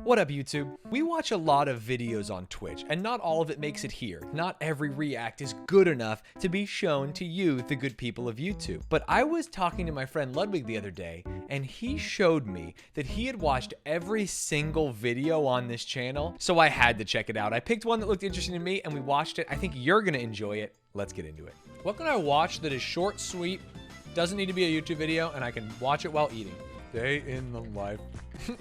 What up, YouTube? We watch a lot of videos on Twitch, and not all of it makes it here. Not every react is good enough to be shown to you, the good people of YouTube. But I was talking to my friend Ludwig the other day, and he showed me that he had watched every single video on this channel, so I had to check it out. I picked one that looked interesting to me, and we watched it. I think you're gonna enjoy it. Let's get into it. What can I watch that is short, sweet, doesn't need to be a YouTube video, and I can watch it while eating? Day in the life.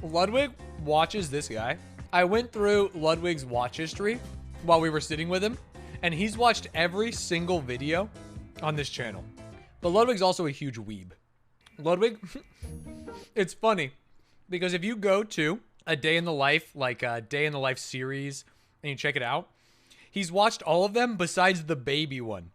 Ludwig watches this guy. I went through Ludwig's watch history while we were sitting with him, and he's watched every single video on this channel. But Ludwig's also a huge weeb. Ludwig, it's funny because if you go to a day in the life, like a day in the life series, and you check it out, he's watched all of them besides the baby one.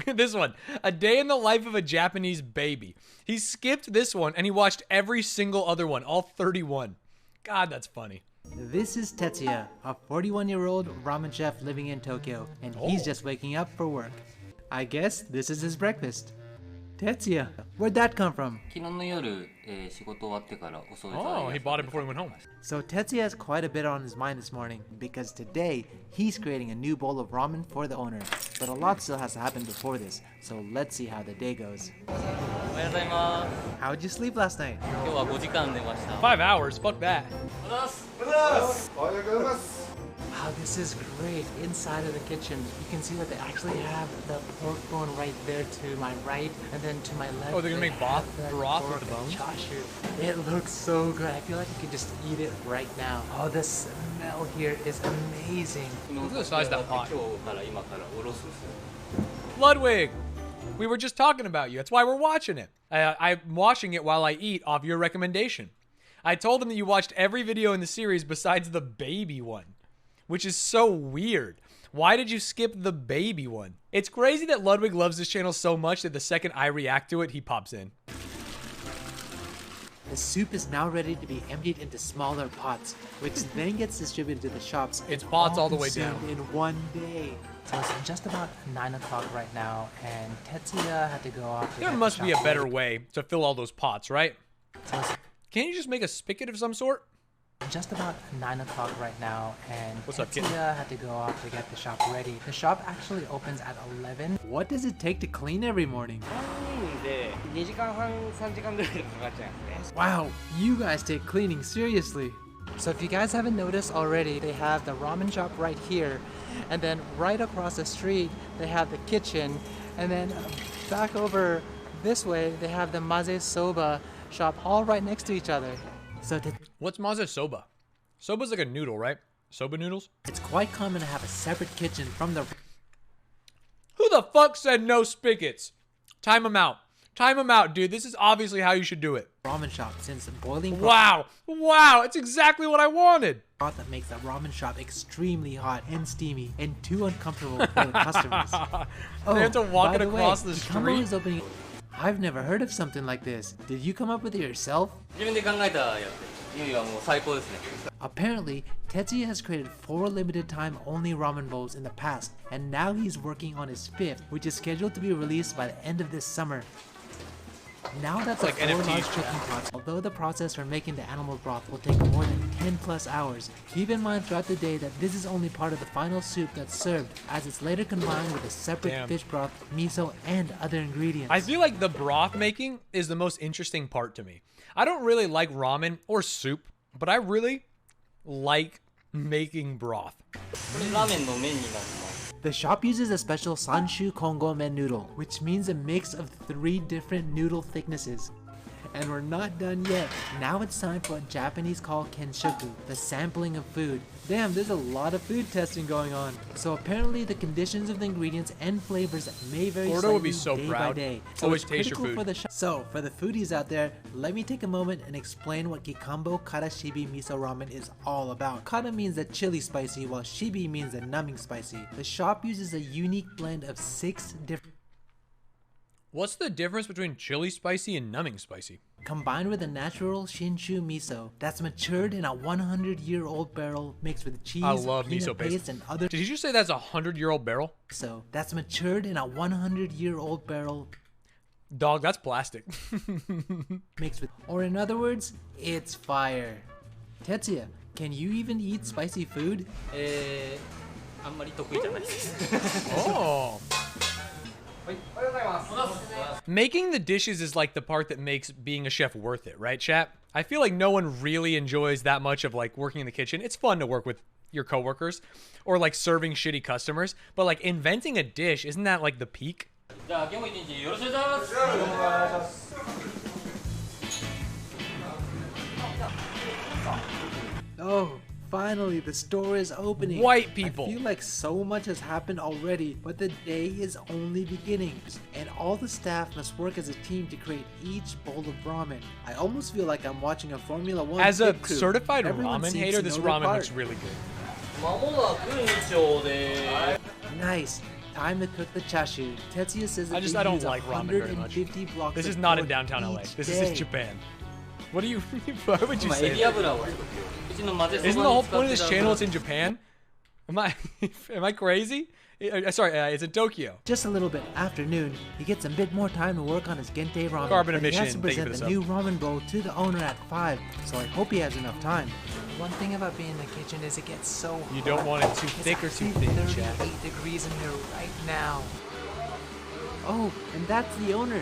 This one, a day in the life of a Japanese baby. He skipped this one and he watched every single other one, all 31. God, that's funny. This is Tetsuya, a 41-year-old ramen chef living in Tokyo, and he's just waking up for work. I guess this is his breakfast. Tetsuya, where'd that come from? Oh, he bought it before he went home. So Tetsuya has quite a bit on his mind this morning, because today he's creating a new bowl of ramen for the owner. But a lot still has to happen before this, so let's see how the day goes. How'd you sleep last night? 5 hours, fuck that. Wow, this is great. Inside of the kitchen, you can see that they actually have the pork bone right there to my right, and then to my left. Oh, they're gonna make broth with the pork bones? chashu. It looks so good. I feel like I could just eat it right now. Oh, the smell here is amazing. Look at the size of that pot. Ludwig, we were just talking about you. That's why we're watching it. I'm watching it while I eat off your recommendation. I told him that you watched every video in the series besides the baby one, which is so weird. Why did you skip the baby one? It's crazy that Ludwig loves this channel so much that the second I react to it, he pops in. The soup is now ready to be emptied into smaller pots, which then gets distributed to the shops. It's pots all the way down. In one day. So it's just about 9 o'clock right now, and Tetsuya had to go off. There must be a better way to fill all those pots, right? So Can't you just make a spigot of some sort? just about 9 o'clock right now, and What's up, kid? Tetsuya had to go off to get the shop ready. The shop actually opens at 11. What does it take to clean every morning? Wow, you guys take cleaning seriously. So if you guys haven't noticed already, they have the ramen shop right here, and then right across the street they have the kitchen, and then back over this way they have the maze soba shop, all right next to each other. So What's maze soba? Soba's like a noodle, right? Soba noodles? it's quite common to have a separate kitchen from the Who the fuck said no spigots? Time them out. Time them out, dude. This is obviously how you should do it. ramen shop, since the boiling Wow. Wow. It's exactly what I wanted. broth that makes the ramen shop extremely hot and steamy and too uncomfortable for the customers. They have to walk by it the way, across the Ikambo street. is opening. I've never heard of something like this. Did you come up with it yourself? Apparently, Tetsuya has created 4 limited time only ramen bowls in the past, and now he's working on his 5th, which is scheduled to be released by the end of this summer. Now that's like 4 NFTs, large cooking pots. Although the process for making the animal broth will take more than 10+ hours, keep in mind throughout the day that this is only part of the final soup that's served, as it's later combined with a separate fish broth, miso, and other ingredients. I feel like the broth making is the most interesting part to me. I don't really like ramen or soup, but I really like making broth. The shop uses a special Sanshu Kongo men noodle, which means a mix of 3 different noodle thicknesses. And we're not done yet. Now it's time for what Japanese call kenshoku, the sampling of food. Damn, there's a lot of food testing going on. So apparently the conditions of the ingredients and flavors may vary Florida slightly would be so day proud. by day. So Always it's taste your critical food. for the So for the foodies out there, let me take a moment and explain what Kikambo Karashibi Miso Ramen is all about. Kara means the chili spicy, while shibi means the numbing spicy. The shop uses a unique blend of 6 different What's the difference between chili spicy and numbing spicy? combined with a natural Shinshu miso that's matured in a 100-year-old barrel mixed with cheese, I love peanut miso paste. and other Did you just say that's a 100-year-old barrel? miso that's matured in a 100-year-old barrel Dog, that's plastic. mixed with, or in other words, it's fire. Tetsuya, Can you even eat spicy food? あんまり得意じゃないです。 Oh. Making the dishes is like the part that makes being a chef worth it, right, chat? I feel like no one really enjoys that much of like working in the kitchen. It's fun to work with your coworkers or like serving shitty customers, but like inventing a dish, isn't that like the peak? じゃあ今日も一日よろしくお願いします。 Oh, finally, the store is opening. White people. I feel like so much has happened already, but the day is only beginning. And all the staff must work as a team to create each bowl of ramen. I almost feel like I'm watching a Formula One. As a pit crew. certified Everyone ramen seems hater, to this know their ramen part. looks really good. まもなく日曜で Nice. Time to cook the chashu. Tetsuya says that I they don't use like ramen very much. 150 blocks This of is not in pork downtown LA. each This day. is Japan. What do you, why would you 今エ say ビ that? 油をうちの混ぜ Isn't そ the ば whole に使 point っ of て this た channel 油 it's in Japan? Am I crazy? Sorry, it's in Tokyo. Just a little bit after noon, he gets a bit more time to work on his gente ramen. Carbon but he has to emission, thank you for present the the new ramen bowl to the owner at 5, so I hope he has enough time. One thing about being in the kitchen is it gets so hot. You don't want it too It's thick or too actually thin, 38 chat. degrees in here right now. Oh, and that's the owner.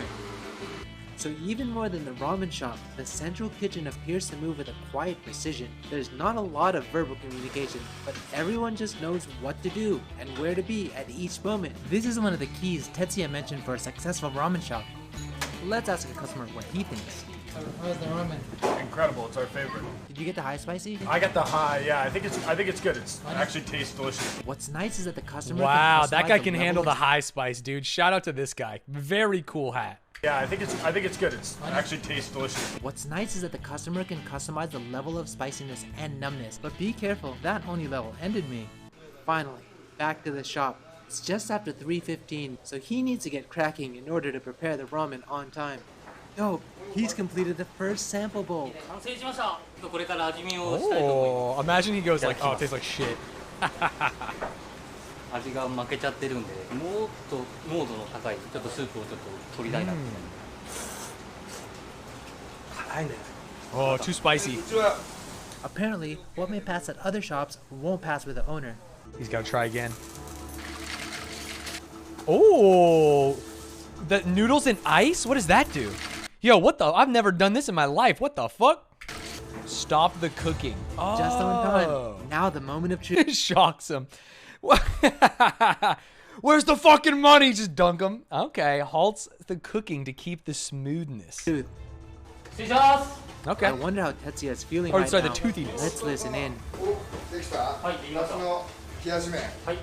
So even more than the ramen shop, the central kitchen appears to move with a quiet precision. There's not a lot of verbal communication, but everyone just knows what to do and where to be at each moment. This is one of the keys Tetsuya mentioned for a successful ramen shop. Let's ask a customer what he thinks. How's the ramen? Incredible, it's our favorite. Did you get the high spicy? I got the high, yeah. I think it's good. It's actually tastes delicious. What's nice is that the customer Wow, can that customize guy the can level handle of the high spice, dude. Shout out to this guy. Very cool hat. Yeah, I think it's good. It's actually tastes delicious. What's nice is that the customer can customize the level of spiciness and numbness, but be careful, that only level ended me. Finally, back to the shop. It's just after 3:15, so he needs to get cracking in order to prepare the ramen on time. Dope, he's completed the first sample bowl. 完成しました。これから味見をしたいと思い Oh, imagine he goes like, oh, it tastes like shit. ます。味が負けちゃってるんで、もっと濃度の高いちょっとスープをちょっと取りたいなと思います。辛いんだよ。 Oh, too spicy. Apparently, what may pass at other shops won't pass with the owner. He's got to try again. Oh, the noodles in ice? What does that do? Yo, what the? I've never done this in my life. What the fuck? Stop the cooking. Oh. Just on time. Now the moment of truth. Shocks him. Where's the fucking money? Just dunk him. Okay, halts the cooking to keep the smoothness. 失礼します。 Okay. I wonder how Tetsuya is feeling Oh, right sorry, the now. toothiness. Let's listen in. できたはい、できました。夏の冷やし麺はい。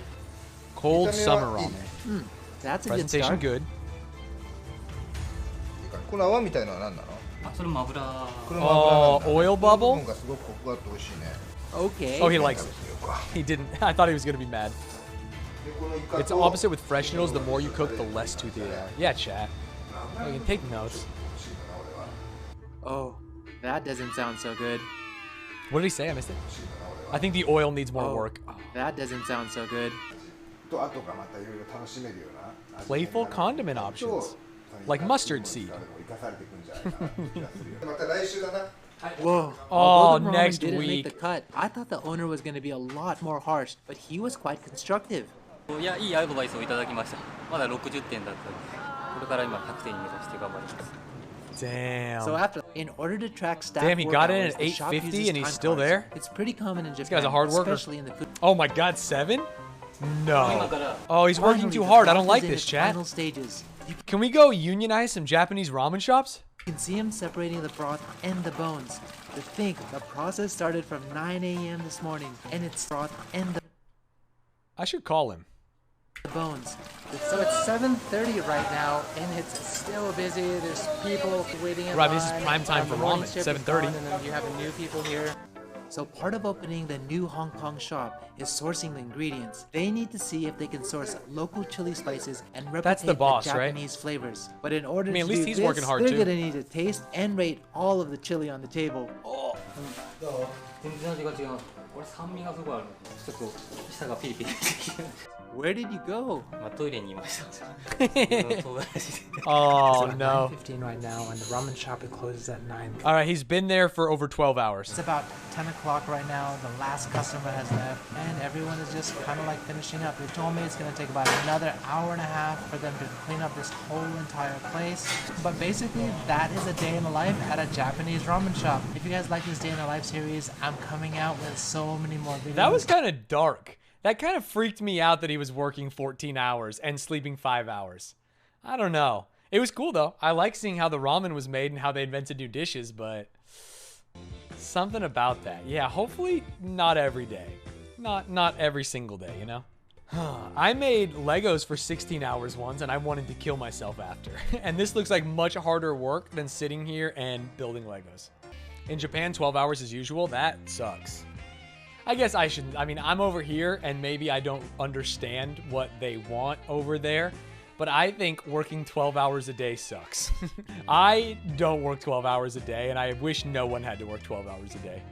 Cold Vitamin summer E. ramen. That's a good Presentation start. good. この泡みたいのは何なのあ、それも油。これも Oh, 油なんだ oil この部 bubble? 分がすごくコクがあって美味しいね Okay. Oh, he likes it. 食べてみようか He didn't. I thought he was gonna be mad. でこのイカ It's と opposite with fresh noodles. The more you cook, the less toothy they are. Yeah, chat. You can take notes. Oh, that doesn't sound so good. What did he say? I missed it. I think the oil needs more Oh, work. that doesn't sound so good. と後がまたいろいろ楽しめるような Playful condiment options, like mustard seed. 生かされていくんじゃないかなって気がするよまた来週だな Whoa. Oh, Although the ramen next didn't week. make the cut, I thought the owner was going to be a lot more harsh, but he was quite constructive. いや、いいアドバイスをいただきました。まだ60点だったので、これから今100点に目指して頑張ります。 Damn. So after, in order to track staff Damn, he work got in hours, at the shop 8:50 uses and he's time still cards. there? It's pretty common in Japan, guy's a hard worker. especially in the food. Oh my God, 7? No. から Oh, he's working Finally, too the hard. I don't shop like is in this, its chat. final stages. You Can we go unionize some Japanese ramen shops? can see him separating the broth and the bones. To think, the process started from 9 a.m. this morning, and it's broth and the I should call him. bones. So it's 7:30 right now, and it's still busy. There's people waiting in Right, line. this is prime time for The morning ramen, shift is 7:30. gone, and then you have new people here. So part of opening the new Hong Kong shop is sourcing the ingredients. They need to see if they can source local chili spices and replicate That's the boss, right? Japanese flavors. But in order I mean, at to least do he's this, working hard, they're too. gonna need to taste and rate all of the chili on the table. 全然味が違う。これ酸味がすごいある。ちょっと舌がピリピリしてきて。 Where did you go? まあトイレにいました。唐辛子で。 Oh It's about no. 9:15 right now, and the ramen shop it closes at 9. All right, he's been there for over 12 hours. It's about 10 o'clock right now. The last customer has left, and everyone is just kind of like finishing up. They told me it's going to take about another hour and a half for them to clean up this whole entire place. But basically, that is a day in the life at a Japanese ramen shop. If you guys like this day in the life series, I'm coming out with so many more videos. That was kind of dark. That kind of freaked me out that he was working 14 hours and sleeping 5 hours. I don't know. It was cool though. I like seeing how the ramen was made and how they invented new dishes, but something about that. Yeah, hopefully not every day. Not every single day, you know? I made Legos for 16 hours once and I wanted to kill myself after. And this looks like much harder work than sitting here and building Legos. In Japan, 12 hours as usual. That sucks. I guess I shouldn't. I mean, I'm over here and maybe I don't understand what they want over there, but I think working 12 hours a day sucks. I don't work 12 hours a day and I wish no one had to work 12 hours a day.